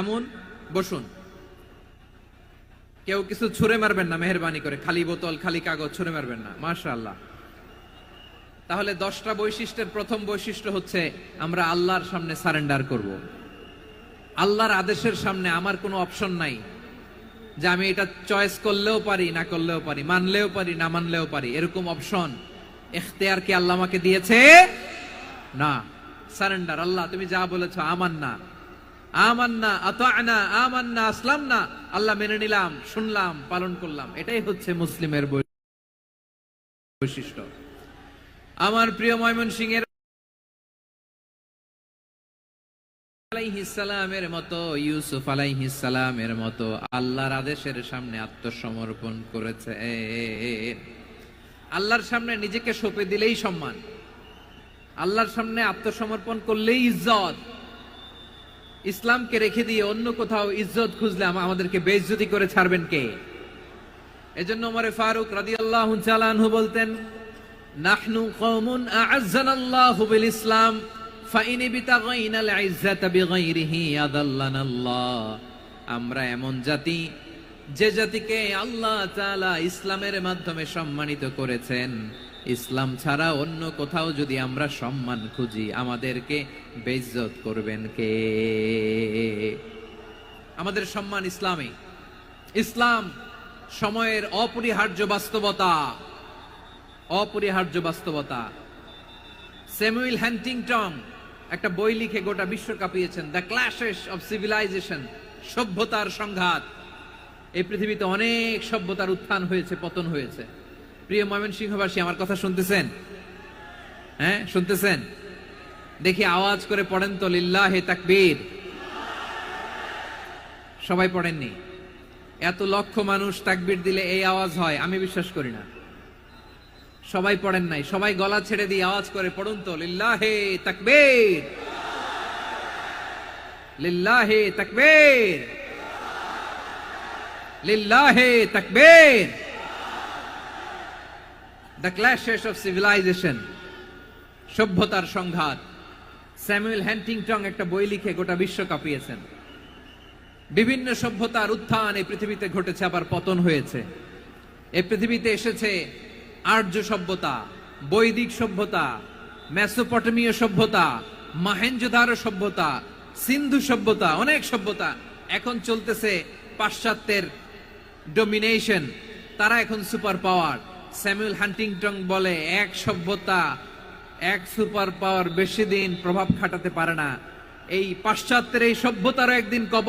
এমন বসুন, কেউ কিছু ছুঁড়ে মারবেন না, মেহেরবানি করে। খালি বোতল, খালি কাগজ ছুঁড়ে মারবেন না। মাশাআল্লাহ। তাহলে 10টা বৈশিষ্ট্যের প্রথম বৈশিষ্ট্য হচ্ছে আমরা আল্লাহর সামনে সারেন্ডার করব। আল্লাহর আদেশের সামনে আমার কোনো অপশন নাই যে আমি এটা চয়েস করলেও পারি, না করলেও পারি, মানলেও পারি, না মানলেও পারি, এরকম অপশন এখতিয়ার কি আল্লাহ আমাকে দিয়েছে? না। সারেন্ডার। আল্লাহ তুমি যা বলেছো আমান্না, আমান্না, আতা'না, আমান্না, আসলামনা। আল্লাহ মেনে নিলাম, শুনলাম, পালন করলাম। এটাই হচ্ছে মুসলিমের বৈশিষ্ট্য। আমার প্রিয় ময়মনসিংহের আলাইহিস সালামের মতো, ইউসুফ আলাইহিস সালামের মতো আল্লাহর আদেশের সামনে আত্মসমর্পণ করেছে। আল্লাহর সামনে নিজেকে সঁপে দিলেই সম্মান, আল্লাহর সামনে আত্মসমর্পণ করলেই ইজ্জত। ইসলামকে রেখে দিয়ে অন্য কোথাও ইজ্জত খুঁজলে আমাদেরকে বেইজ্জতি করে ছাড়বেন কে? এজন্য ওমর ফারুক রাদিয়াল্লাহু তাআলা আনহু বলতেন, নাহনু কওমুন আ'আজ্জানাল্লাহু বিল ইসলাম ফাইন বিতাগাইনাল ইজ্জাতা বিগাইরিহি আদাল্লানাল্লাহ। আমরা এমন জাতি, যে জাতিকে আল্লাহ তাআলা ইসলামের মাধ্যমে সম্মানিত করেছেন। ইসলাম ছাড়া অন্য কোথাও যদি আমরা সম্মান খুঁজি, আমাদেরকে বেইজ্জত করবেন কে? আমাদের সম্মান ইসলামে। ইসলাম সময়ের অপরিহার্য বাস্তবতা, অপরিহার্য বাস্তবতা। স্যামুয়েল হান্টিংটন একটা বই লিখে গোটা বিশ্ব কাঁপিয়েছেন, দ্য ক্ল্যাশেস অফ সিভিলাইজেশন, সভ্যতার সংঘাত। এই পৃথিবীতে অনেক সভ্যতার উত্থান হয়েছে, পতন হয়েছে। প্রিয় ময়মনসিংহবাসী, আমার কথা শুনতেছেন? হ্যাঁ, শুনতেছেন? দেখি আওয়াজ করে পড়েন তো, লিল্লাহে তাকবীর। সবাই পড়েননি? এত লক্ষ মানুষ তাকবীর দিলে এই আওয়াজ হয়? আমি বিশ্বাস করি না। সবাই পড়েন নাই। সবাই গলা ছেড়ে দিয়ে আওয়াজ করে পড়ুন তো, লিল্লাহে তাকবীর, লিল্লাহে তাকবীর, লিল্লাহে তাকবীর। দ্য ক্ল্যাশেস অফ সিভিলাইজেশন, সভ্যতার সংঘাত। স্যামুয়েল হান্টিংটন একটা বই লিখে গোটা বিশ্ব কাঁপিয়েছেন। বিভিন্ন সভ্যতার উত্থান এই পৃথিবীতে ঘটেছে, আবার পতন হয়েছে। এই পৃথিবীতে এসেছে আর্য সভ্যতা, বৈদিক সভ্যতা, মেসোপটেমীয় সভ্যতা, মহেঞ্জোদারো সভ্যতা, সিন্ধু সভ্যতা, অনেক সভ্যতা। এখন চলতেছে পাশ্চাত্যের ডমিনেশন, তারা এখন সুপার পাওয়ার। স্যামুয়েল হান্টিংটন বলে, এক সভ্যতা, এক সুপার পাওয়ার বেশি দিন প্রভাব খাটাতে পারে না। এই পাশ্চাত্যের এই সভ্যতারও একদিন কবর